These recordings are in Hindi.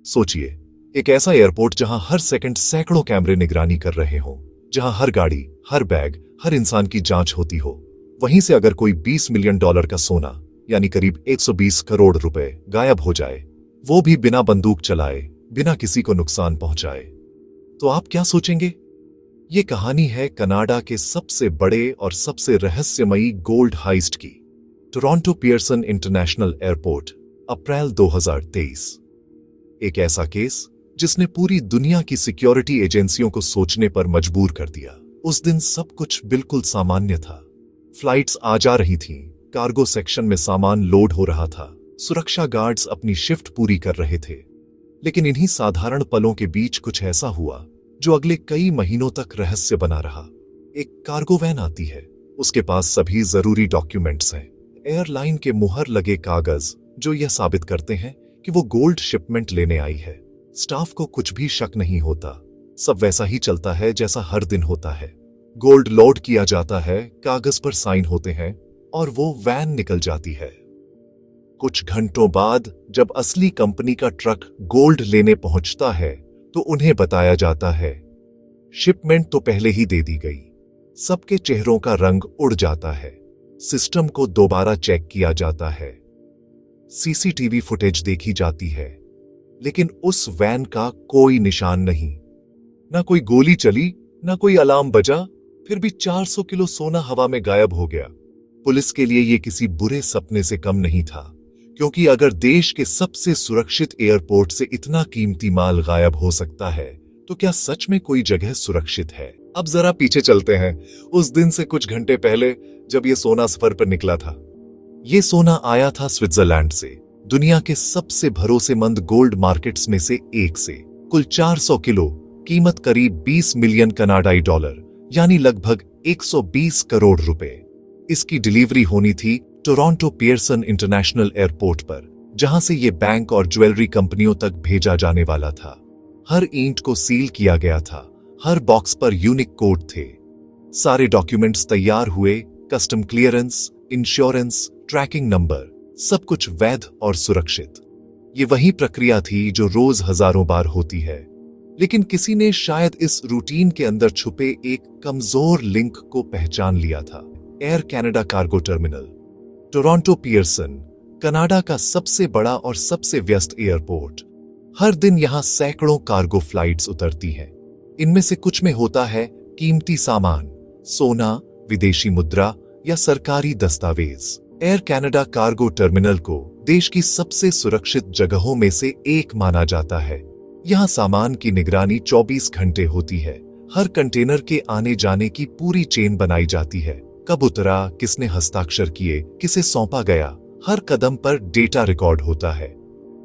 सोचिए, एक ऐसा एयरपोर्ट जहां हर सेकंड सैकड़ों कैमरे निगरानी कर रहे हों, जहां हर गाड़ी, हर बैग, हर इंसान की जांच होती हो। वहीं से अगर कोई $20 मिलियन का सोना, यानी करीब 120 करोड़ रुपए गायब हो जाए, वो भी बिना बंदूक चलाए, बिना किसी को नुकसान पहुंचाए, तो आप क्या सोचेंगे? ये कहानी है कनाडा के सबसे बड़े और सबसे रहस्यमयी गोल्ड हाइस्ट की। टोरंटो पियर्सन इंटरनेशनल एयरपोर्ट, अप्रैल 2023। एक ऐसा केस जिसने पूरी दुनिया की सिक्योरिटी एजेंसियों को सोचने पर मजबूर कर दिया। उस दिन सब कुछ बिल्कुल सामान्य था। फ्लाइट्स आ जा रही थीं, कार्गो सेक्शन में सामान लोड हो रहा था, सुरक्षा गार्ड्स अपनी शिफ्ट पूरी कर रहे थे। लेकिन इन्हीं साधारण पलों के बीच कुछ ऐसा हुआ जो अगले कई महीनों तक रहस्य बना रहा। एक कार्गो वैन आती है, उसके पास सभी जरूरी डॉक्यूमेंट्स हैं, एयरलाइन के मुहर लगे कागज जो यह साबित करते हैं कि वो गोल्ड शिपमेंट लेने आई है। स्टाफ को कुछ भी शक नहीं होता, सब वैसा ही चलता है जैसा हर दिन होता है। गोल्ड लोड किया जाता है, कागज पर साइन होते हैं और वो वैन निकल जाती है। कुछ घंटों बाद जब असली कंपनी का ट्रक गोल्ड लेने पहुंचता है तो उन्हें बताया जाता है शिपमेंट तो पहले ही दे दी गई। सबके चेहरों का रंग उड़ जाता है। सिस्टम को दोबारा चेक किया जाता है, सीसीटीवी फुटेज देखी जाती है, लेकिन उस वैन का कोई निशान नहीं। ना कोई गोली चली, ना कोई अलार्म बजा, फिर भी 400 किलो सोना हवा में गायब हो गया। पुलिस के लिए यह किसी बुरे सपने से कम नहीं था, क्योंकि अगर देश के सबसे सुरक्षित एयरपोर्ट से इतना कीमती माल गायब हो सकता है, तो क्या सच में कोई जगह सुरक्षित है? अब जरा पीछे चलते हैं, उस दिन से कुछ घंटे पहले जब यह सोना सफर पर निकला था। यह सोना आया था स्विट्जरलैंड से, दुनिया के सबसे भरोसेमंद गोल्ड मार्केट्स में से एक से। कुल 400 किलो, कीमत करीब 20 मिलियन कनाडाई डॉलर, यानी लगभग 120 करोड़ रुपए। इसकी डिलीवरी होनी थी टोरंटो पियर्सन इंटरनेशनल एयरपोर्ट पर, जहां से यह बैंक और ज्वेलरी कंपनियों तक भेजा जाने वाला था। हर ईंट को सील किया गया था, हर बॉक्स पर यूनिक कोड थे। सारे डॉक्यूमेंट्स तैयार हुए, custom clearance, insurance, tracking number, सब कुछ वैध और सुरक्षित। ये वही प्रक्रिया थी जो रोज हजारों बार होती है, लेकिन किसी ने शायद इस रूटीन के अंदर छुपे एक कमजोर लिंक को पहचान लिया था। Air Canada cargo terminal, Toronto Pearson, Canada का सबसे बड़ा और सबसे व्यस्त एयरपोर्ट। हर दिन यहां सैकड़ों कार्गो फ्लाइट्स उतरती हैं। इनमें से कुछ में होता है कीमती सामान, सोना, विदेशी मुद्रा या सरकारी दस्तावेज। एयर कनाडा कार्गो टर्मिनल को देश की सबसे सुरक्षित जगहों में से एक माना जाता है। यहां सामान की निगरानी 24 घंटे होती है। हर कंटेनर के आने जाने की पूरी चेन बनाई जाती है। कब उतरा, किसने हस्ताक्षर किए, किसे सौंपा गया, हर कदम पर डेटा रिकॉर्ड होता है।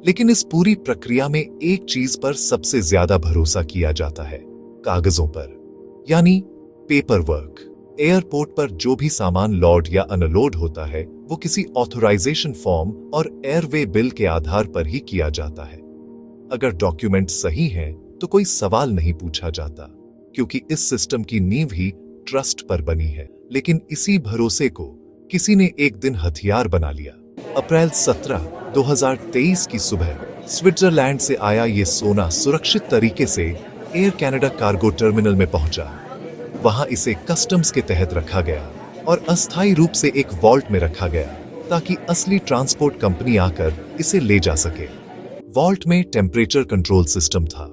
लेकिन इस पूरी प्रक्रिया में एक चीज पर सबसे ज्यादा भरोसा किया जाता है, कागजों पर, यानी पेपर वर्क। एयरपोर्ट पर जो भी सामान लोड या अनलोड होता है, वो किसी ऑथराइजेशन फॉर्म और एयरवे बिल के आधार पर ही किया जाता है। अगर डॉक्यूमेंट सही हैं, तो कोई सवाल नहीं पूछा जाता, क्योंकि इस सिस्टम की नींव ही ट्रस्ट पर बनी है। लेकिन इसी भरोसे को किसी ने एक दिन हथियार बना लिया। अप्रैल 17, 2023 की सुबह स्विट्जरलैंड से आया ये सोना सुरक्षित तरीके से एयर कनाडा कार्गो टर्मिनल में पहुंचा। वहां इसे कस्टम्स के तहत रखा गया और अस्थायी रूप से एक वॉल्ट में रखा गया, ताकि असली ट्रांसपोर्ट कंपनी आकर इसे ले जा सके। वॉल्ट में टेम्परेचर कंट्रोल सिस्टम था,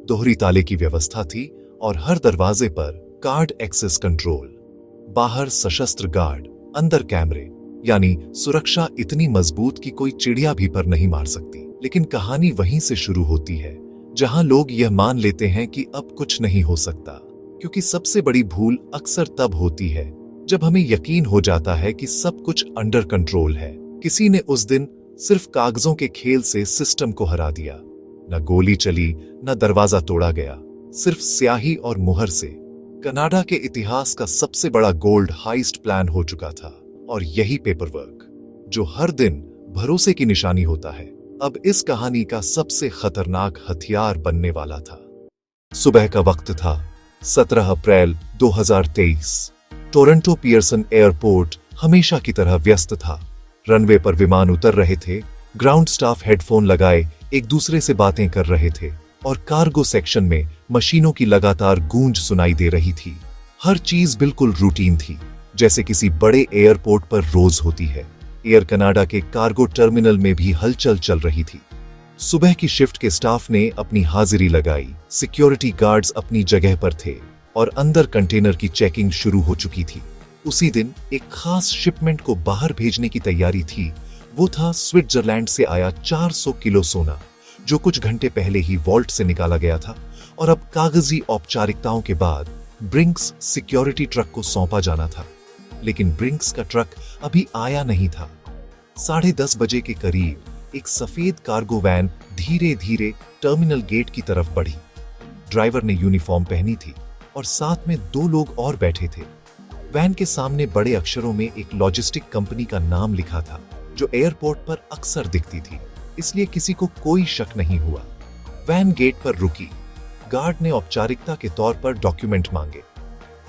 दोहरी ताले की व्यवस्था थी और हर दरवाजे पर कार्ड एक्सेस कंट्रोल। बाहर सशस्त्र गार्ड, अंदर कैमरे, यानी सुरक्षा इतनी मजबूत कि कोई चिड़िया भी पर नहीं मार सकती। लेकिन कहानी वहीं से शुरू होती है, जहां लोग यह मान लेते हैं कि अब कुछ नहीं हो सकता, क्योंकि सबसे बड़ी भूल अक्सर तब होती है जब हमें यकीन हो जाता है कि सब कुछ अंडर कंट्रोल है। किसी ने उस दिन सिर्फ कागजों के खेल से सिस्टम को हरा दिया। न गोली चली, न दरवाजा तोड़ा गया, सिर्फ स्याही और मुहर से कनाडा के इतिहास का सबसे बड़ा गोल्ड हाइस्ट प्लान हो चुका था। और यही पेपरवर्क, जो हर दिन भरोसे की निशानी होता है, अब इस कहानी का सबसे खतरनाक हथियार बनने वाला था। सुबह का वक्त था, 17 अप्रैल 2023। टोरंटो पियर्सन एयरपोर्ट हमेशा की तरह व्यस्त था। रनवे पर विमान उतर रहे थे, ग्राउंड स्टाफ हेडफोन लगाए एक दूसरे से बातें कर रहे थे और कार्गो सेक्शन में मशीनों की लगातार गूंज सुनाई दे रही थी। हर चीज बिल्कुल रूटीन थी, जैसे किसी बड़े एयरपोर्ट पर रोज होती है। एयर कनाडा के कार्गो टर्मिनल में भी हलचल चल रही थी। सुबह की शिफ्ट के स्टाफ ने अपनी हाजिरी लगाई, सिक्योरिटी गार्ड्स अपनी जगह पर थे और अंदर कंटेनर की चेकिंग शुरू हो चुकी थी। उसी दिन एक खास शिपमेंट को बाहर भेजने की तैयारी थी। वो था स्विट्जरलैंड से आया 400 किलो सोना, जो कुछ घंटे पहले ही वॉल्ट से निकाला गया था और अब कागजी औपचारिकताओं के बाद ब्रिंक्स सिक्योरिटी ट्रक को सौंपा जाना था। लेकिन ब्रिंक्स का ट्रक अभी आया नहीं था। 10:30 बजे के करीब एक सफेद कार्गो वैन धीरे धीरे टर्मिनल गेट की तरफ बढ़ी। ड्राइवर ने यूनिफॉर्म पहनी थी और साथ में 2 लोग और बैठे थे। वैन के सामने बड़े अक्षरों में एक लॉजिस्टिक कंपनी का नाम लिखा था, जो एयरपोर्ट पर अक्सर दिखती थी, इसलिए किसी को कोई शक नहीं हुआ। वैन गेट पर रुकी। गार्ड ने औपचारिकता के तौर पर डॉक्यूमेंट मांगे।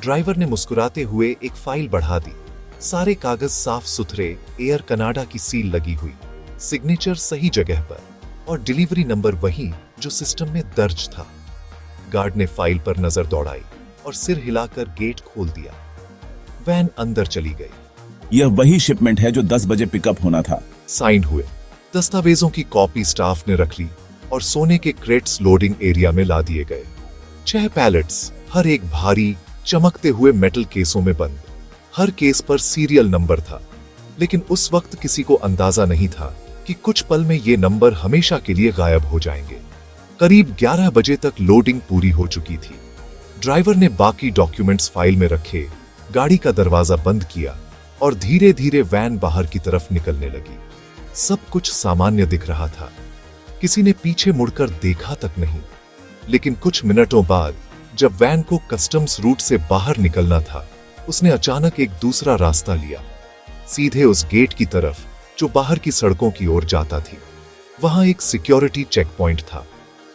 ड्राइवर ने मुस्कुराते हुए एक फाइल बढ़ा दी। सारे कागज साफ सुथरे, एयर कनाडा की सील लगी हुई, सिग्नेचर सही जगह पर और डिलीवरी नंबर वही जो सिस्टम में दर्ज था। गार्ड ने फाइल पर नजर दौड़ाई और सिर हिलाकर गेट खोल दिया। वैन अंदर चली गई। यह वही शिपमेंट है जो 10 बजे पिकअप होना था। साइन हुए। दस्तावेजों की कॉपी स्टाफ ने रख ली और सोने के क्रेट्स लोडिंग एरिया में ला दिए गए। 6 पैलेट्स, हर एक भारी चमकते हुए मेटल केसों में बंद। हर केस पर सीरियल नंबर था, लेकिन उस वक्त किसी को अंदाजा नहीं था कि कुछ पल में ये नंबर हमेशा के लिए गायब हो जाएंगे। करीब 11 बजे तक लोडिंग पूरी हो चुकी थी। ड्राइवर ने बाकी डॉक्यूमेंट्स फाइल में रखे, गाड़ी का दरवाजा बंद किया और धीरे धीरे वैन बाहर की तरफ निकलने लगी। सब कुछ सामान्य दिख रहा था। किसी ने पीछे मुड़कर देखा तक नहीं। लेकिन कुछ मिनटों बाद जब वैन को कस्टम्स रूट से बाहर निकलना था, उसने अचानक एक दूसरा रास्ता लिया, सीधे उस गेट की तरफ जो बाहर की सड़कों की ओर जाता थी। वहां एक सिक्योरिटी चेक पॉइंट था,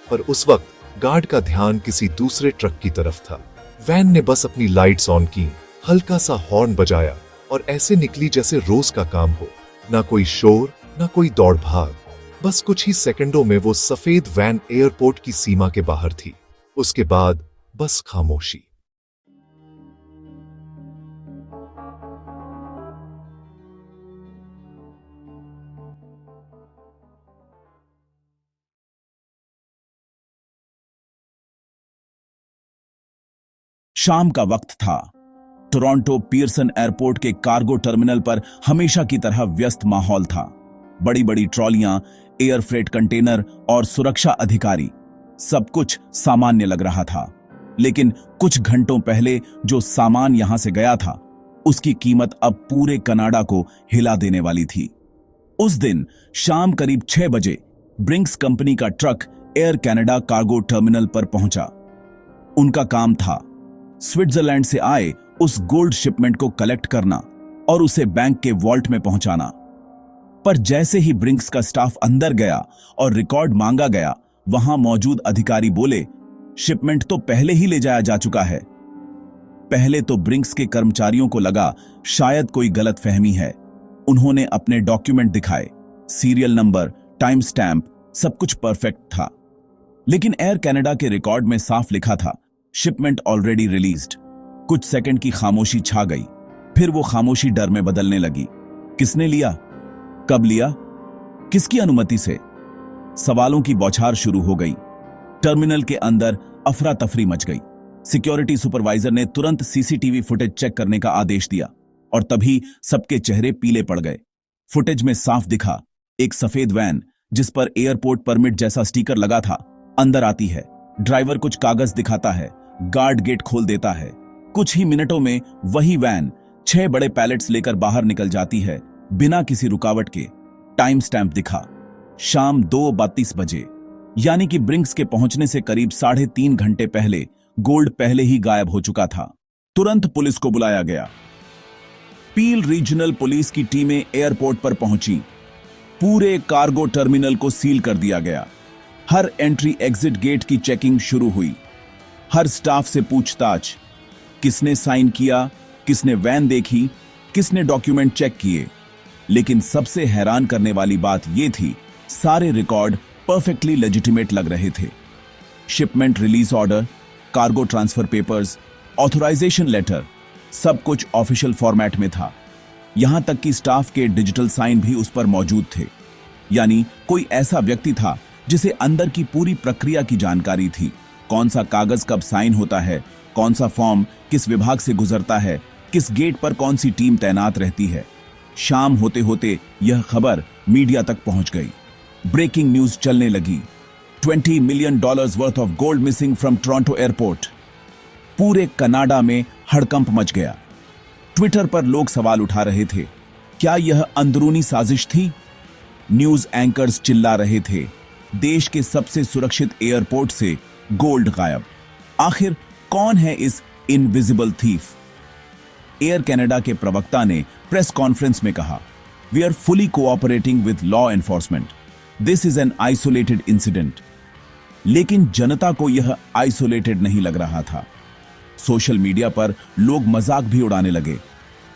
पर उस वक्त गार्ड का ध्यान किसी दूसरे ट्रक की तरफ था। वैन ने बस अपनी लाइट्स ऑन की, हल्का सा हॉर्न बजाया और ऐसे निकली जैसे रोज का काम हो। ना कोई शोर, ना कोई दौड़ भाग, बस कुछ ही सेकंडों में वो सफेद वैन एयरपोर्ट की सीमा के बाहर थी। उसके बाद बस खामोशी। शाम का वक्त था। टोरंटो पियर्सन एयरपोर्ट के कार्गो टर्मिनल पर हमेशा की तरह व्यस्त माहौल था। बड़ी बड़ी ट्रॉलियां, एयर फ्रेट कंटेनर और सुरक्षा अधिकारी, सब कुछ सामान्य लग रहा था। लेकिन कुछ घंटों पहले जो सामान यहां से गया था, उसकी कीमत अब पूरे कनाडा को हिला देने वाली थी। उस दिन शाम करीब 6 बजे ब्रिंक्स कंपनी का truck air Canada cargo terminal पर पहुंचा। उनका काम था स्विट्जरलैंड से आए उस गोल्ड शिपमेंट को कलेक्ट करना और उसे बैंक के वॉल्ट में पहुंचाना। पर जैसे ही ब्रिंक्स का स्टाफ अंदर गया और रिकॉर्ड मांगा गया, वहां मौजूद अधिकारी बोले, शिपमेंट तो पहले ही ले जाया जा चुका है। पहले तो ब्रिंक्स के कर्मचारियों को लगा शायद कोई गलतफहमी है। उन्होंने अपने डॉक्यूमेंट दिखाए, सीरियल नंबर, टाइम स्टैंप, सब कुछ परफेक्ट था। लेकिन एयर कनाडा के रिकॉर्ड में साफ लिखा था, शिपमेंट ऑलरेडी रिलीज्ड। कुछ सेकंड की खामोशी छा गई, फिर वो खामोशी डर में बदलने लगी। किसने लिया? कब लिया? किसकी अनुमति से? सवालों की बौछार शुरू हो गई। टर्मिनल के अंदर अफरा तफरी मच गई। सिक्योरिटी सुपरवाइजर ने तुरंत सीसीटीवी फुटेज चेक करने का आदेश दिया और तभी सबके चेहरे पीले पड़ गए। फुटेज में साफ दिखा, एक सफेद वैन जिस पर एयरपोर्ट परमिट जैसा स्टिकर लगा था, अंदर आती है। ड्राइवर कुछ कागज दिखाता है, गार्ड गेट खोल देता है। कुछ ही मिनटों में वही वैन 6 बड़े पैलेट्स लेकर बाहर निकल जाती है, बिना किसी रुकावट के। टाइम स्टैंप दिखा, शाम 2:32 बजे, यानी कि ब्रिंक्स के पहुंचने से करीब 3.5 घंटे पहले गोल्ड पहले ही गायब हो चुका था। तुरंत पुलिस को बुलाया गया। पील रीजनल पुलिस की टीमें एयरपोर्ट पर पहुंची। पूरे कार्गो टर्मिनल को सील कर दिया गया। हर एंट्री एग्जिट गेट की चेकिंग शुरू हुई। हर स्टाफ से पूछताछ, किसने साइन किया, किसने वैन देखी, किसने डॉक्यूमेंट चेक किए। लेकिन सबसे हैरान करने वाली बात यह थी, सारे रिकॉर्ड परफेक्टली लेजिटिमेट लग रहे थे। Shipment release order, cargo transfer papers, authorisation letter, सब कुछ ऑफिशियल फॉर्मेट में था। यहां तक कि स्टाफ के डिजिटल साइन भी उस पर मौजूद थे। यानी कोई ऐसा व्यक्ति था जिसे अंदर की पूरी प्रक्रिया की जानकारी थी। कौन सा कागज कब साइन होता है, कौन सा फॉर्म किस विभाग से गुजरता है, किस गेट पर कौन सी टीम तैनात रहती है। शाम होते होते यह खबर मीडिया तक पहुंच गई। ब्रेकिंग न्यूज चलने लगी। $20 million worth of gold missing from Toronto airport. पूरे कनाडा में हड़कंप मच गया। ट्विटर पर लोग सवाल उठा रहे थे, क्या यह अंदरूनी साजिश थी? न्यूज एंकर्स चिल्ला रहे थे, देश के सबसे सुरक्षित एयरपोर्ट से गोल्ड गायब। आखिर कौन है इस इनविजिबल थीफ? एयर कनाडा के प्रवक्ता ने प्रेस कॉन्फ्रेंस में कहा, we are fully cooperating with law enforcement, this is an isolated incident. लेकिन जनता को यह आइसोलेटेड नहीं लग रहा था। सोशल मीडिया पर लोग मजाक भी उड़ाने लगे।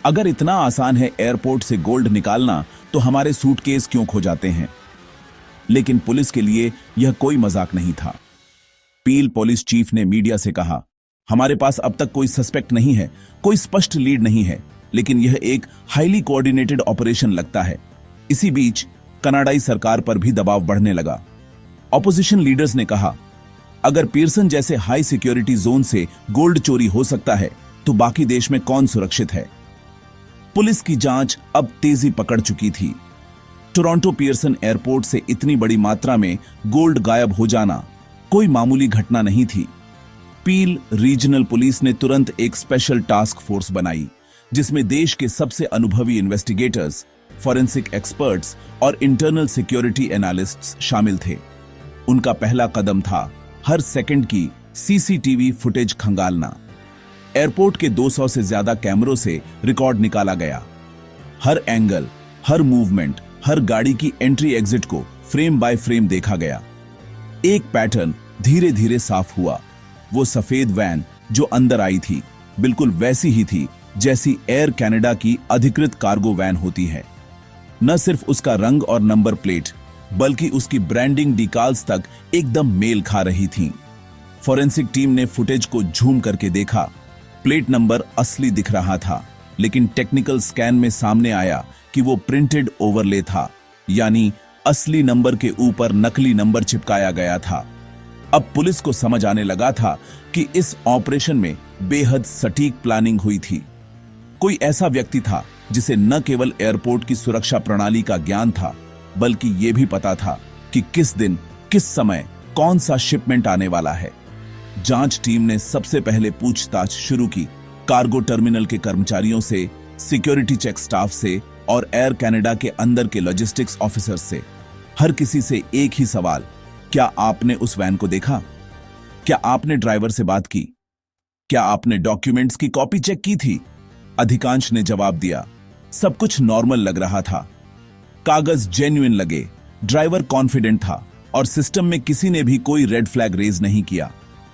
अगर इतना आसान है एयरपोर्ट से गोल्ड निकालना, तो हमारे सूटकेस क्यों खो जाते हैं? लेकिन पुलिस के लिए यह कोई मजाक नहीं था। पील पुलिस चीफ ने मीडिया से कहा, हमारे पास अब तक कोई सस्पेक्ट नहीं है, कोई स्पष्ट लीड नहीं है, लेकिन यह एक हाईली कोऑर्डिनेटेड ऑपरेशन लगता है। इसी बीच कनाडाई सरकार पर भी दबाव बढ़ने लगा। ऑपोजिशन लीडर्स ने कहा, अगर पियर्सन जैसे हाई सिक्योरिटी जोन से गोल्ड चोरी हो सकता है, तो बाकी देश में कौन सुरक्षित है? पुलिस की जांच अब तेजी पकड़ चुकी थी। टोरंटो पियर्सन एयरपोर्ट से इतनी बड़ी मात्रा में गोल्ड गायब हो जाना कोई मामूली घटना नहीं थी। पील रीजनल पुलिस ने तुरंत एक स्पेशल टास्क फोर्स बनाई, जिसमें देश के सबसे अनुभवी इन्वेस्टिगेटर्स, फॉरेंसिक एक्सपर्ट्स और इंटरनल सिक्योरिटी एनालिस्ट्स शामिल थे। उनका पहला कदम था हर सेकंड की सीसीटीवी फुटेज खंगालना। एयरपोर्ट के 200 से ज्यादा कैमरों से रिकॉर्ड निकाला गया। हर एंगल, हर मूवमेंट, हर गाड़ी की एंट्री एग्जिट को फ्रेम बाय फ्रेम देखा गया। एक पैटर्न धीरे धीरे साफ हुआ। वो सफेद वैन जो अंदर आई थी, बिल्कुल वैसी ही थी जैसी एयर कनाडा की अधिकृत कार्गो वैन होती है। न सिर्फ उसका रंग और नंबर प्लेट, बल्कि उसकी ब्रांडिंग डिकाल्स तक एकदम मेल खा रही थीं। फॉरेंसिक टीम ने फुटेज को झूम करके देखा। प्लेट नंबर असली दिख रहा था, लेकिन टेक्निकल स्कैन में सामने आया कि वो प्रिंटेड ओवरले था, यानी असली नंबर के ऊपर नकली नंबर चिपकाया गया था। अब पुलिस को समझ आने लगा था कि इस ऑपरेशन में बेहद सटीक प्लानिंग हुई थी। कोई ऐसा व्यक्ति था जिसे न केवल एयरपोर्ट की सुरक्षा प्रणाली का ज्ञान था, बल्कि यह भी पता था कि किस दिन, किस समय, कौन सा शिपमेंट आने वाला है। जांच टीम ने सबसे पहले पूछताछ शुरू की, कार्गो टर्मिनल के कर्मचारियों से, सिक्योरिटी चेक स्टाफ से और एयर कनाडा के अंदर के लॉजिस्टिक्स ऑफिसर्स से। हर किसी से एक ही सवाल, क्या आपने उस वैन को देखा? क्या आपने ड्राइवर से बात की? क्या आपने डॉक्यूमेंट्स की कॉपी चेक की थी? अधिकांश ने जवाब दिया, सब कुछ नॉर्मल लग रहा था। कागज जेन्युइन लगे, ड्राइवर कॉन्फिडेंट था और सिस्टम में किसी ने भी कोई रेड फ्लैग रेज नहीं किया।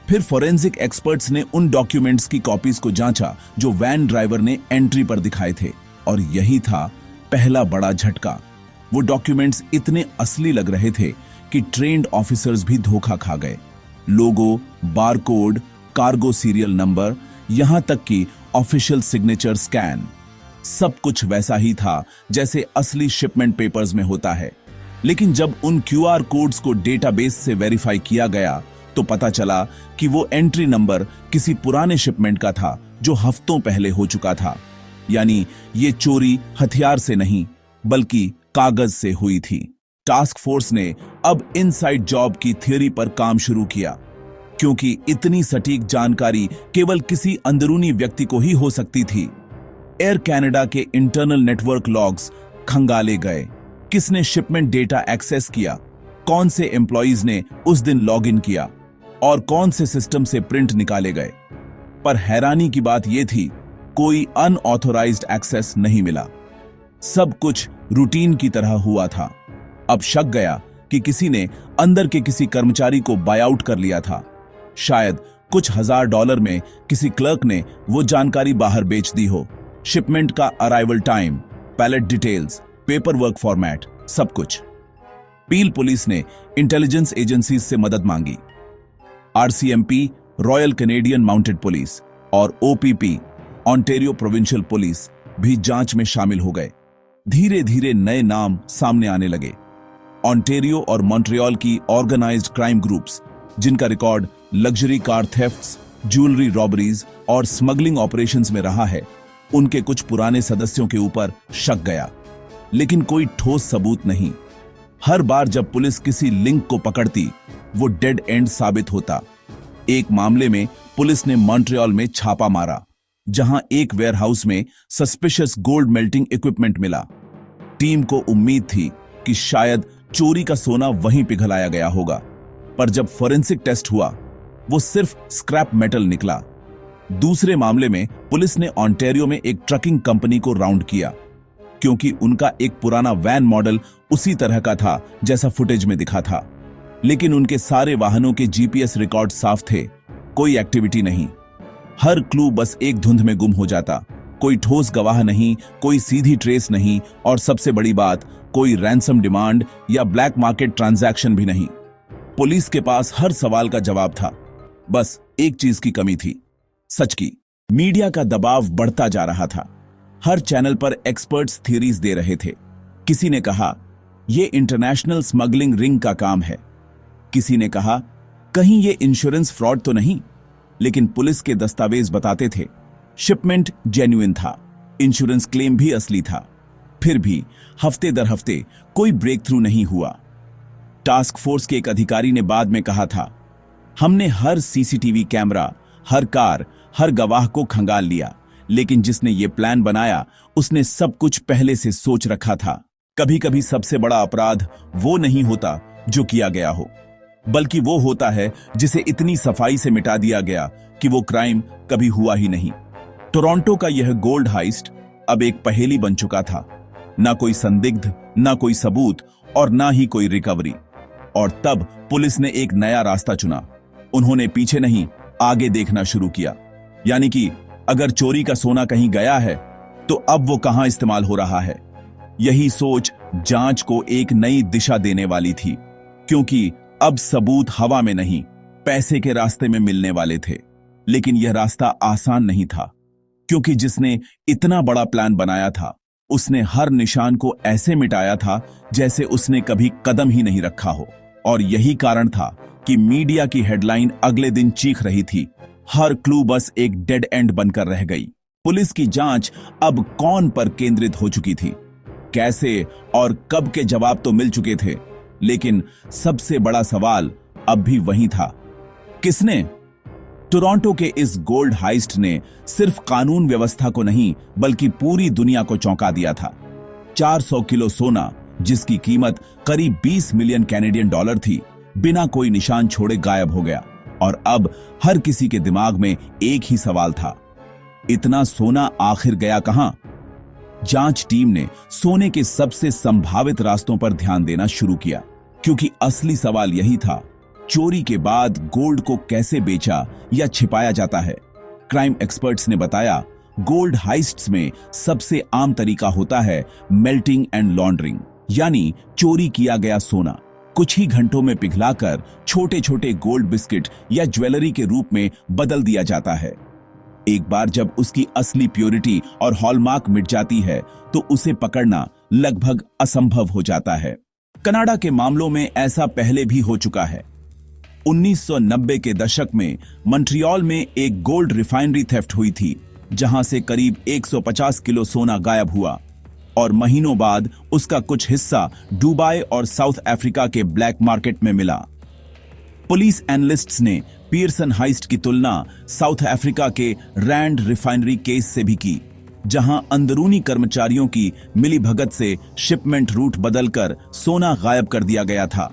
फिर फोरेंसिक एक्सपर्ट्स ने उन डॉक्यूमेंट्स की कॉपीज को जांचा जो वैन ड्राइवर ने एंट्री पर दिखाए थे, और यही था पहला बड़ा झटका। वो डॉक्यूमेंट्स इतने असली लग रहे थे कि ट्रेन्ड ऑफिसर्स भी धोखा खा गए। लोगो, बारकोड, कार्गो सीरियल नंबर, यहां तक कि ऑफिशियल सिग्नेचर स्कैन, सब कुछ वैसा ही था जैसे असली शिपमेंट पेपर्स में होता है। लेकिन जब उन क्यूआर कोड्स को डेटाबेस से वेरीफाई किया गया, तो पता चला कि वो एंट्री नंबर किसी पुराने शिपमेंट का था जो हफ्तों पहले हो चुका था। यानी ये चोरी हथियार से नहीं, बल्कि कागज से हुई थी। टास्क फोर्स ने अब इनसाइड जॉब की थ्योरी पर काम शुरू किया, क्योंकि इतनी सटीक जानकारी केवल किसी अंदरूनी व्यक्ति को ही हो सकती थी। एयर कनाडा के इंटरनल नेटवर्क लॉग्स खंगाले गए। किसने शिपमेंट डेटा एक्सेस किया, कौन से एम्प्लॉइज ने उस दिन लॉग इन किया और कौन से सिस्टम से प्रिंट निकाले गए। पर हैरानी की बात यह थी, कोई अनऑथोराइज्ड एक्सेस नहीं मिला। सब कुछ रूटीन की तरह हुआ था। अब शक गया कि किसी ने अंदर के किसी कर्मचारी को बाय आउट कर लिया था। शायद कुछ $1000 में किसी क्लर्क ने वो जानकारी बाहर बेच दी हो। शिपमेंट का arrival time, pallet details, paper work format, सब कुछ। पील पुलिस ने इंटेलिजेंस एजेंसीज से मदद मांगी। RCMP, Royal Canadian Mounted Police और ओपीपी, ऑन्टेरियो प्रोविंशियल पुलिस भी जांच में शामिल हो गए। धीरे धीरे नए नाम सामने आने लगे। ऑन्टेरियो और मॉन्ट्रियल की ऑर्गेनाइज्ड क्राइम ग्रुप्स, जिनका record luxury car thefts, jewellery robberies और स्मगलिंग ऑपरेशंस में रहा है, उनके कुछ पुराने सदस्यों के ऊपर शक गया, लेकिन कोई ठोस सबूत नहीं। हर बार जब पुलिस किसी लिंक को पकड़ती, वो डेड एंड साबित होता। एक मामले में पुलिस ने मॉन्ट्रियल में छापा मारा, जहां एक वेयरहाउस में सस्पिशियस गोल्ड मेल्टिंग इक्विपमेंट मिला। टीम को उम्मीद थी कि शायद चोरी का सोना वहीं पिघलाया गया होगा, पर जब फोरेंसिक टेस्ट हुआ, वो सिर्फ स्क्रैप मेटल निकला। दूसरे मामले में पुलिस ने ऑन्टेरियो में एक ट्रकिंग कंपनी को राउंड किया, क्योंकि उनका एक पुराना वैन मॉडल उसी तरह का था जैसा फुटेज में दिखा था, लेकिन उनके सारे वाहनों के जीपीएस रिकॉर्ड साफ थे, कोई एक्टिविटी नहीं। हर क्लू बस एक धुंध में गुम हो जाता। कोई ठोस गवाह नहीं, कोई सीधी ट्रेस नहीं, और सबसे बड़ी बात, कोई रैंसम डिमांड या ब्लैक मार्केट ट्रांजैक्शन भी नहीं। पुलिस के पास हर सवाल का जवाब था, बस एक चीज की कमी थी, सच की। मीडिया का दबाव बढ़ता जा रहा था। हर चैनल पर एक्सपर्ट्स थ्योरीज दे रहे थे। किसी ने कहा यह इंटरनेशनल स्मगलिंग रिंग का काम है, किसी ने कहा कहीं यह इंश्योरेंस फ्रॉड तो नहीं, लेकिन पुलिस के दस्तावेज बताते थे शिपमेंट जेन्युइन था, इंश्योरेंस क्लेम भी असली था। फिर भी हफ्ते दर हफ्ते कोई ब्रेक थ्रू नहीं हुआ। टास्क फोर्स के एक अधिकारी ने बाद में कहा था, हमने हर सीसीटीवी कैमरा, हर कार, हर गवाह को खंगाल लिया, लेकिन जिसने ये प्लान बनाया उसने सब कुछ पहले से सोच रखा था। कभी कभी सबसे बड़ा अपराध वो नहीं होता जो किया गया हो, बल्कि वो होता है जिसे इतनी सफाई से मिटा दिया गया कि वो क्राइम कभी हुआ ही नहीं। टोरंटो का यह गोल्ड हाइस्ट अब एक पहेली बन चुका था। ना कोई संदिग्ध, ना कोई सबूत और ना ही कोई रिकवरी। और तब पुलिस ने एक नया रास्ता चुना। उन्होंने पीछे नहीं, आगे देखना शुरू किया। यानी कि अगर चोरी का सोना कहीं गया है, तो अब वो कहां इस्तेमाल हो रहा है। यही सोच जांच को एक नई दिशा देने वाली थी, क्योंकि अब सबूत हवा में नहीं, पैसे के रास्ते में मिलने वाले थे। लेकिन यह रास्ता आसान नहीं था, क्योंकि जिसने इतना बड़ा प्लान बनाया था, उसने हर निशान को ऐसे मिटाया था जैसे उसने कभी कदम ही नहीं रखा हो। और यही कारण था कि मीडिया की हेडलाइन अगले दिन चीख रही थी, हर क्लू बस एक डेड एंड बनकर रह गई। पुलिस की जांच अब कौन पर केंद्रित हो चुकी थी, कैसे और कब के जवाब तो मिल चुके थे, लेकिन सबसे बड़ा सवाल अब भी वही था, किसने? टोरंटो के इस गोल्ड हाइस्ट ने सिर्फ कानून व्यवस्था को नहीं, बल्कि पूरी दुनिया को चौंका दिया था। 400 किलो सोना, जिसकी कीमत करीब 20 मिलियन कैनेडियन डॉलर थी, बिना कोई निशान छोड़े गायब हो गया। और अब हर किसी के दिमाग में एक ही सवाल था, इतना सोना आखिर गया कहां? जांच टीम ने सोने के सबसे संभावित रास्तों पर ध्यान देना शुरू किया, क्योंकि असली सवाल यही था, चोरी के बाद गोल्ड को कैसे बेचा या छिपाया जाता है। क्राइम एक्सपर्ट्स ने बताया, गोल्ड हाइस्ट्स में सबसे आम तरीका होता है मेल्टिंग एंड लॉन्ड्रिंग, यानी चोरी किया गया सोना कुछ ही घंटों में पिघलाकर छोटे छोटे गोल्ड बिस्किट या ज्वेलरी के रूप में बदल दिया जाता है। एक बार जब उसकी असली प्योरिटी और हॉलमार्क मिट जाती है, तो उसे पकड़ना लगभग असंभव हो जाता है। कनाडा के मामलों में ऐसा पहले भी हो चुका है। 1990 के दशक में मॉन्ट्रियल में एक गोल्ड रिफाइनरी थेफ्ट हुई थी, जहां से करीब 150 किलो सोना गायब हुआ, और महीनों बाद उसका कुछ हिस्सा दुबई और साउथ अफ्रीका के ब्लैक मार्केट में मिला। पुलिस एनालिस्ट्स ने पियर्सन हाइस्ट की तुलना साउथ अफ्रीका के रैंड रिफाइनरी केस से भी की, जहां अंदरूनी कर्मचारियों की मिलीभगत से शिपमेंट रूट बदलकर सोना गायब कर दिया गया था।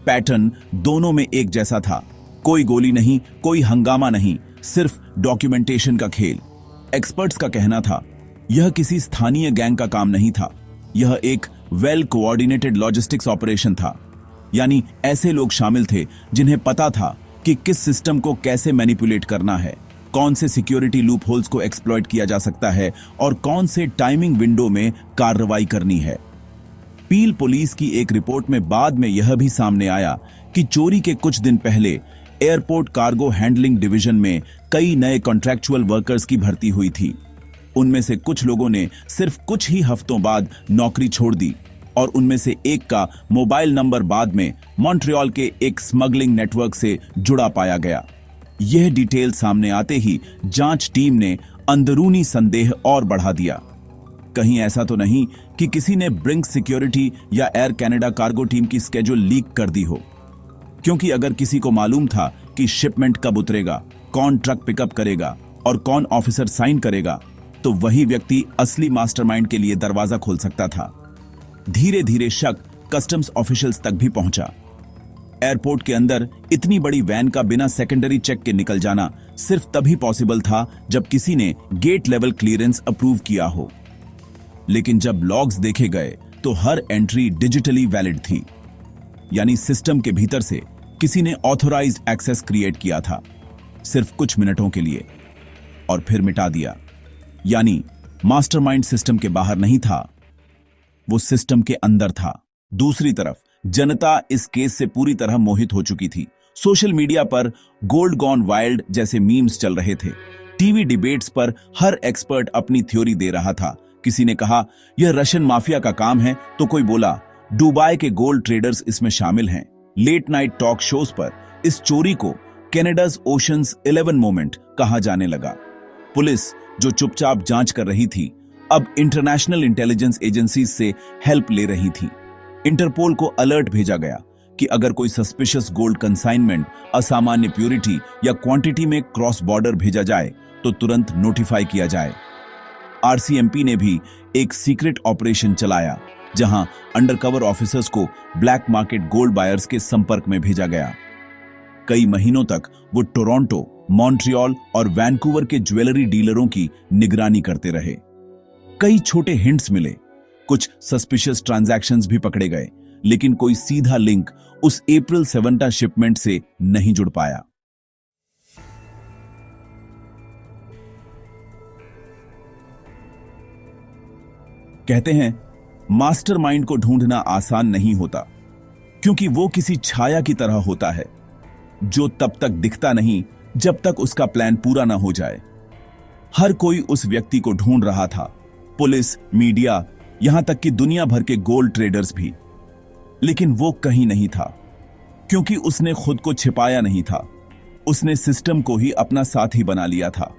पैटर्न दोनों में एक जैसा था, कोई गोली नहीं, कोई हंगामा नहीं, सिर्फ डॉक्यूमेंटेशन का खेल। एक्सपर्ट्स का कहना था, यह किसी स्थानीय गैंग का काम नहीं था, यह एक वेल कोऑर्डिनेटेड लॉजिस्टिक्स ऑपरेशन था। यानी ऐसे लोग शामिल थे जिन्हें पता था कि किस सिस्टम को कैसे मैनिपुलेट करना है, कौन से सिक्योरिटी लूप होल्स को एक्सप्लॉइट किया जा सकता है और कौन से टाइमिंग विंडो में कार्रवाई करनी है। पील पुलिस की एक रिपोर्ट में बाद में यह भी सामने आया कि चोरी के कुछ दिन पहले एयरपोर्ट कार्गो हैंडलिंग डिवीजन में कई नए कॉन्ट्रैक्चुअल वर्कर्स की भर्ती हुई थी। उनमें से कुछ लोगों ने सिर्फ कुछ ही हफ्तों बाद नौकरी छोड़ दी और उनमें से एक का मोबाइल नंबर बाद में मॉन्ट्रियल के एक स्मगलिंग नेटवर्क से जुड़ा पाया गया। यह डिटेल सामने आते ही जांच टीम ने अंदरूनी संदेह और बढ़ा दिया। कहीं ऐसा तो नहीं कि किसी ने ब्रिंक सिक्योरिटी या एयर कनाडा कार्गो टीम की स्केड्यूल लीक कर दी हो? क्योंकि अगर किसी को मालूम था कि शिपमेंट कब उतरेगा, कौन ट्रक पिकअप करेगा और कौन ऑफिसर साइन करेगा, तो वही व्यक्ति असली मास्टरमाइंड के लिए दरवाजा खोल सकता था। धीरे धीरे शक कस्टम्स ऑफिशियल्स तक भी पहुंचा। एयरपोर्ट के अंदर इतनी बड़ी वैन का बिना सेकेंडरी चेक के निकल जाना सिर्फ तभी पॉसिबल था जब किसी ने गेट लेवल क्लियरेंस अप्रूव किया हो। लेकिन जब लॉग्स देखे गए तो हर एंट्री डिजिटली वैलिड थी, यानी सिस्टम के भीतर से किसी ने ऑथोराइज्ड एक्सेस क्रिएट किया था, सिर्फ कुछ मिनटों के लिए, और फिर मिटा दिया। यानी मास्टरमाइंड सिस्टम के बाहर नहीं था, वो सिस्टम के अंदर था। दूसरी तरफ जनता इस केस से पूरी तरह मोहित हो चुकी थी। सोशल मीडिया पर गोल्ड गॉन वाइल्ड जैसे मीम्स चल रहे थे। टीवी डिबेट्स पर हर एक्सपर्ट अपनी थ्योरी दे रहा था। किसी ने कहा यह रशियन माफिया का काम है, तो कोई बोला दुबई के गोल्ड ट्रेडर्स इसमें शामिल हैं। लेट नाइट टॉक शोज पर इस चोरी को कनाडा's ओशंस 11 मोमेंट कहा जाने लगा। पुलिस जो चुपचाप जांच कर रही थी, अब इंटरनेशनल इंटेलिजेंस एजेंसीज से हेल्प ले रही थी। इंटरपोल को अलर्ट भेजा गया कि अगर कोई सस्पिशियस गोल्ड कंसाइनमेंट, असामान्य प्योरिटी या क्वांटिटी में क्रॉस बॉर्डर भेजा जाए तो तुरंत नोटिफाई किया जाए। आरसीएमपी ने भी एक सीक्रेट ऑपरेशन चलाया, जहां अंडरकवर ऑफिसर्स को ब्लैक मार्केट गोल्ड बायर्स के संपर्क में भेजा गया। कई महीनों तक वो टोरंटो, मॉन्ट्रियल और वैंकूवर के ज्वेलरी डीलरों की निगरानी करते रहे। कई छोटे हिंट्स मिले, कुछ सस्पिशियस ट्रांजैक्शंस भी पकड़े गए, लेकिन कोई सीधा लिंक उस अप्रैल 7 शिपमेंट से नहीं जुड़ पाया। कहते हैं मास्टरमाइंड को ढूंढना आसान नहीं होता, क्योंकि वो किसी छाया की तरह होता है जो तब तक दिखता नहीं जब तक उसका प्लान पूरा ना हो जाए। हर कोई उस व्यक्ति को ढूंढ रहा था, पुलिस, मीडिया, यहां तक कि दुनिया भर के गोल्ड ट्रेडर्स भी। लेकिन वो कहीं नहीं था, क्योंकि उसने खुद को छिपाया नहीं था। उसने सिस्टम को ही अपना साथी बना लिया था।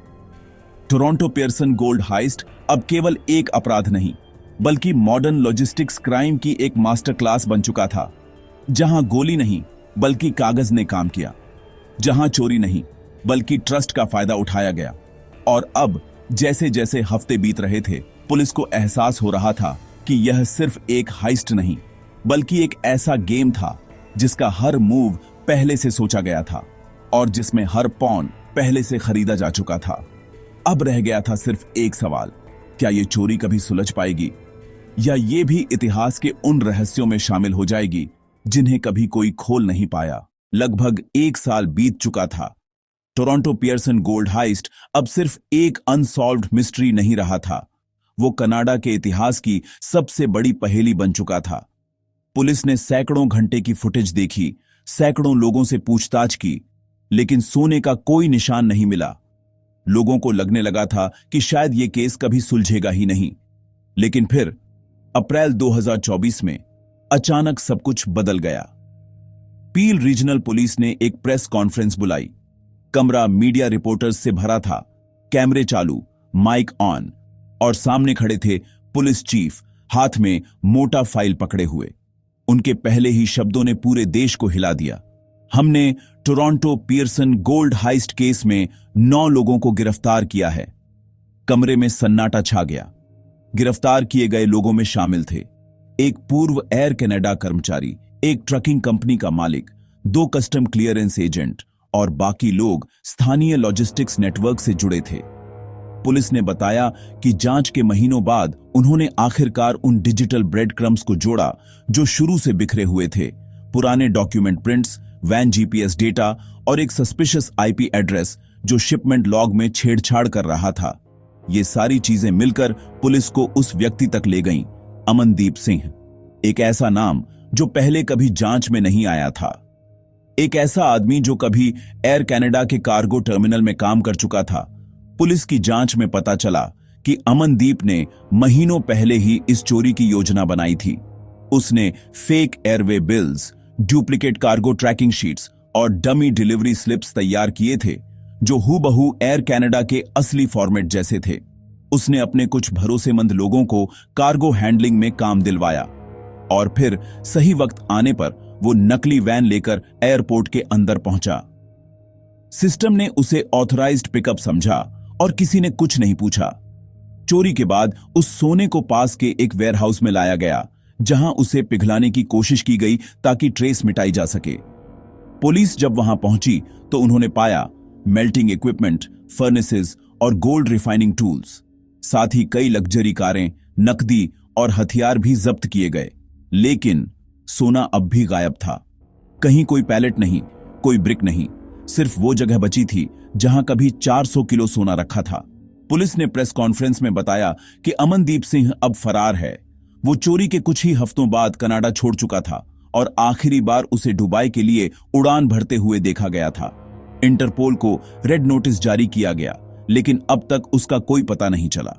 टोरंटो पियर्सन गोल्ड हाइस्ट अब केवल एक अपराध नहीं, बल्कि मॉडर्न लॉजिस्टिक्स क्राइम की एक मास्टर क्लास बन चुका था, जहां गोली नहीं बल्कि कागज ने काम किया, जहां चोरी नहीं बल्कि ट्रस्ट का फायदा उठाया गया। और अब जैसे जैसे हफ्ते बीत रहे थे, पुलिस को एहसास हो रहा था कि यह सिर्फ एक हाइस्ट नहीं, बल्कि एक ऐसा गेम था जिसका हर मूव पहले से सोचा गया था और जिसमें हर पॉन पहले से खरीदा जा चुका था। अब रह गया था सिर्फ एक सवाल, क्या यह चोरी कभी सुलझ पाएगी, या ये भी इतिहास के उन रहस्यों में शामिल हो जाएगी जिन्हें कभी कोई खोल नहीं पाया। लगभग 1 साल बीत चुका था। टोरंटो पियर्सन गोल्ड हाइस्ट अब सिर्फ एक अनसॉल्व्ड मिस्ट्री नहीं रहा था, वो कनाडा के इतिहास की सबसे बड़ी पहेली बन चुका था। पुलिस ने सैकड़ों घंटे की फुटेज देखी, सैकड़ों लोगों से पूछताछ की, लेकिन सोने का कोई निशान नहीं मिला। लोगों को लगने लगा था कि शायद यह केस कभी सुलझेगा ही नहीं। लेकिन फिर अप्रैल 2024 में अचानक सब कुछ बदल गया। पील रीजनल पुलिस ने एक प्रेस कॉन्फ्रेंस बुलाई। कमरा मीडिया रिपोर्टर्स से भरा था, कैमरे चालू, माइक ऑन, और सामने खड़े थे पुलिस चीफ, हाथ में मोटा फाइल पकड़े हुए। उनके पहले ही शब्दों ने पूरे देश को हिला दिया। हमने Toronto Pearson gold heist case में 9 लोगों को गिरफ्तार किया है। कमरे में सन्नाटा छा गया। गिरफ्तार किए गए लोगों में शामिल थे एक पूर्व एयर कनाडा कर्मचारी, एक ट्रकिंग कंपनी का मालिक, 2 कस्टम क्लियरेंस एजेंट और बाकी लोग स्थानीय लॉजिस्टिक्स नेटवर्क से जुड़े थे। पुलिस ने बताया कि जांच के महीनों बाद उन्होंने आखिरकार उन डिजिटल ब्रेड क्रम्स को जोड़ा जो शुरू से बिखरे हुए थे। पुराने document prints, van GPS data और एक सस्पिशियस आईपी एड्रेस जो शिपमेंट लॉग में छेड़छाड़ कर रहा था। ये सारी चीजें मिलकर पुलिस को उस व्यक्ति तक ले गईं, अमनदीप सिंह। एक ऐसा नाम जो पहले कभी जांच में नहीं आया था। एक ऐसा आदमी जो कभी एयर कनाडा के कार्गो टर्मिनल में काम कर चुका था। पुलिस की जांच में पता चला कि अमनदीप ने महीनों पहले ही इस चोरी की योजना बनाई थी। उसने fake airway bills, duplicate cargo tracking sheets और डमी डिलीवरी स्लिप्स तैयार किए थे जो हूबहू एयर कनाडा के असली फॉर्मेट जैसे थे। उसने अपने कुछ भरोसेमंद लोगों को कार्गो हैंडलिंग में काम दिलवाया और फिर सही वक्त आने पर वो नकली वैन लेकर एयरपोर्ट के अंदर पहुंचा। सिस्टम ने उसे ऑथराइज्ड पिकअप समझा और किसी ने कुछ नहीं पूछा। चोरी के बाद उस सोने को पास के एक वेयरहाउस में लाया गया जहां उसे पिघलाने की कोशिश की गई ताकि ट्रेस मिटाई जा सके। पुलिस जब वहां पहुंची तो उन्होंने पाया मेल्टिंग इक्विपमेंट, फर्नेसेस और गोल्ड रिफाइनिंग टूल्स, साथ ही कई लग्जरी कारें, नकदी और हथियार भी जब्त किए गए। लेकिन सोना अब भी गायब था। कहीं कोई पैलेट नहीं, कोई ब्रिक नहीं, सिर्फ वो जगह बची थी जहां कभी 400 किलो सोना रखा था। पुलिस ने प्रेस कॉन्फ्रेंस में बताया कि अमनदीप सिंह अब फरार है। वो चोरी के कुछ ही हफ्तों बाद कनाडा छोड़ चुका था और आखिरी बार उसे दुबई के लिए उड़ान भरते हुए देखा गया था। इंटरपोल को रेड नोटिस जारी किया गया, लेकिन अब तक उसका कोई पता नहीं चला।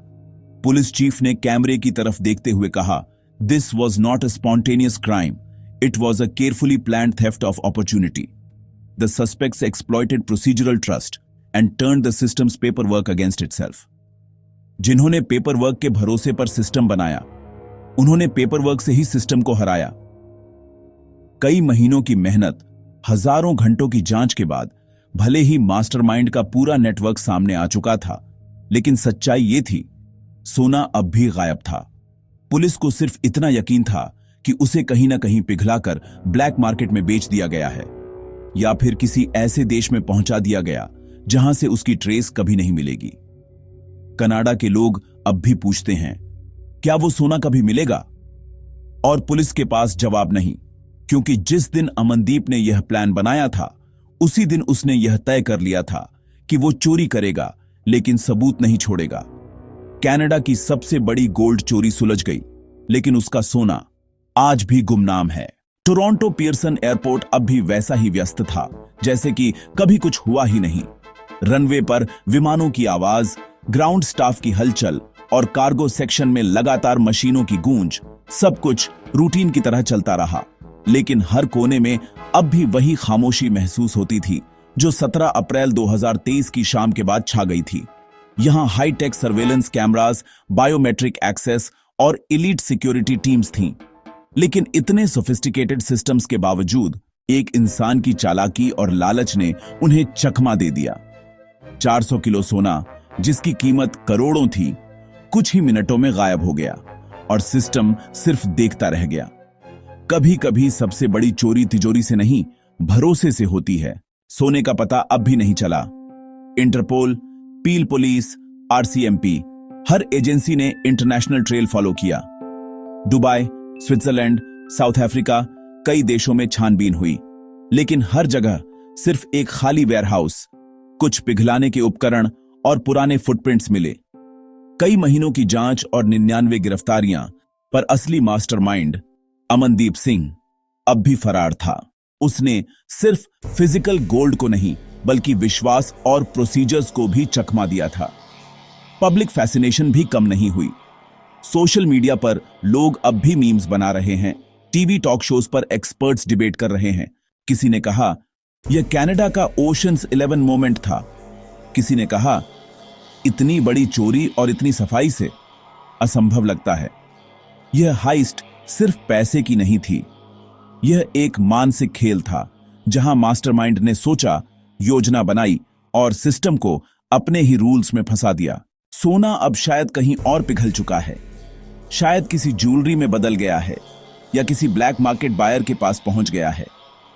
पुलिस चीफ ने कैमरे की तरफ देखते हुए कहा, this was not a spontaneous crime, it was a carefully planned theft of opportunity. The suspects exploited procedural trust and turned the systems paperwork against itself. जिन्होंने पेपरवर्क के भरोसे पर सिस्टम बनाया, उन्होंने पेपरवर्क से ही सिस्टम को हराया। कई महीनों की मेहनत, हजारों घंटों की जांच के बाद भले ही मास्टरमाइंड का पूरा नेटवर्क सामने आ चुका था, लेकिन सच्चाई ये थी, सोना अब भी गायब था। पुलिस को सिर्फ इतना यकीन था कि उसे कहीं ना कहीं पिघलाकर ब्लैक मार्केट में बेच दिया गया है या फिर किसी ऐसे देश में पहुंचा दिया गया जहां से उसकी ट्रेस कभी नहीं मिलेगी। कनाडा के लोग अब भी पूछते हैं, क्या वो सोना कभी मिलेगा? और पुलिस के पास जवाब नहीं, क्योंकि जिस दिन अमनदीप ने यह प्लान बनाया था, उसी दिन उसने यह तय कर लिया था कि वो चोरी करेगा लेकिन सबूत नहीं छोड़ेगा। कनाडा की सबसे बड़ी गोल्ड चोरी सुलझ गई, लेकिन उसका सोना आज भी गुमनाम है। टोरंटो पियर्सन एयरपोर्ट अब भी वैसा ही व्यस्त था जैसे कि कभी कुछ हुआ ही नहीं। रनवे पर विमानों की आवाज, ग्राउंड स्टाफ की हलचल और कार्गो सेक्शन में लगातार मशीनों की गूंज, सब कुछ रूटीन की तरह चलता रहा। लेकिन हर कोने में अब भी वही खामोशी महसूस होती थी जो 17 अप्रैल 2023 की शाम के बाद छा गई थी। यहां hi-tech surveillance cameras, biometric access और एलीट सिक्योरिटी टीम्स थीं। लेकिन इतने सोफिस्टिकेटेड सिस्टम्स के बावजूद एक इंसान की चालाकी और लालच ने उन्हें चकमा दे दिया। 400 किलो सोना, जिसकी कीमत करोड़ों थी, कुछ ही मिनटों में गायब हो गया और सिस्टम सिर्फ देखता रह गया। कभी कभी सबसे बड़ी चोरी तिजोरी से नहीं, भरोसे से होती है। सोने का पता अब भी नहीं चला। इंटरपोल, पील पुलिस, आरसीएमपी, हर एजेंसी ने इंटरनेशनल ट्रेल फॉलो किया। दुबई, स्विट्जरलैंड, साउथ अफ्रीका, कई देशों में छानबीन हुई, लेकिन हर जगह सिर्फ एक खाली वेयरहाउस, कुछ पिघलाने के उपकरण और पुराने फुटप्रिंट्स मिले। कई महीनों की जांच और 99 गिरफ्तारियां, पर असली मास्टरमाइंड अमनदीप सिंह अब भी फरार था। उसने सिर्फ फिजिकल गोल्ड को नहीं, बल्कि विश्वास और प्रोसीजर्स को भी चकमा दिया था। पब्लिक फैसिनेशन भी कम नहीं हुई। सोशल मीडिया पर लोग अब भी मीम्स बना रहे हैं, टीवी टॉक शोज पर एक्सपर्ट्स डिबेट कर रहे हैं। किसी ने कहा यह कनाडा का ओशंस 11 मोमेंट था। किसी ने कहा इतनी बड़ी चोरी और इतनी सफाई से असंभव लगता है। यह हाइस्ट सिर्फ पैसे की नहीं थी, यह एक मानसिक खेल था जहां मास्टरमाइंड ने सोचा, योजना बनाई और सिस्टम को अपने ही रूल्स में फंसा दिया। सोना अब शायद कहीं और पिघल चुका है, शायद किसी ज्वेलरी में बदल गया है या किसी ब्लैक मार्केट बायर के पास पहुंच गया है,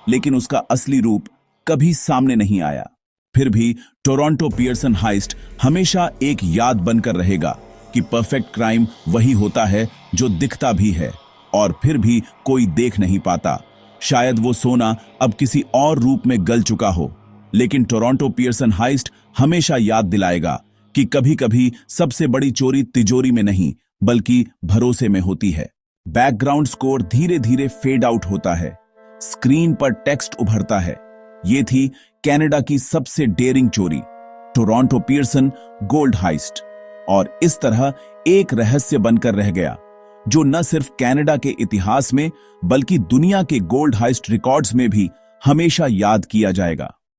लेकिन उसका असली रूप कभी सामने नहीं आया। फिर भी टोरंटो पियर्सन हाइस्ट हमेशा एक याद बनकर रहेगा कि परफेक्ट क्राइम वही होता है जो दिखता भी है और फिर भी कोई देख नहीं पाता। शायद वो सोना अब किसी और रूप में गल चुका हो, लेकिन टोरंटो पियर्सन हाइस्ट हमेशा याद दिलाएगा कि कभी कभी सबसे बड़ी चोरी तिजोरी में नहीं, बल्कि भरोसे में होती है। बैकग्राउंड स्कोर धीरे धीरे फेड आउट होता है, स्क्रीन पर टेक्स्ट उभरता है। ये थी कनाडा की सबसे डेयरिंग चोरी, टोरंटो पियर्सन गोल्ड हाइस्ट। और इस तरह एक रहस्य बनकर रह गया जो न सिर्फ कनाडा के इतिहास में बल्कि दुनिया के गोल्ड हाइस्ट रिकॉर्ड्स में भी हमेशा याद किया जाएगा।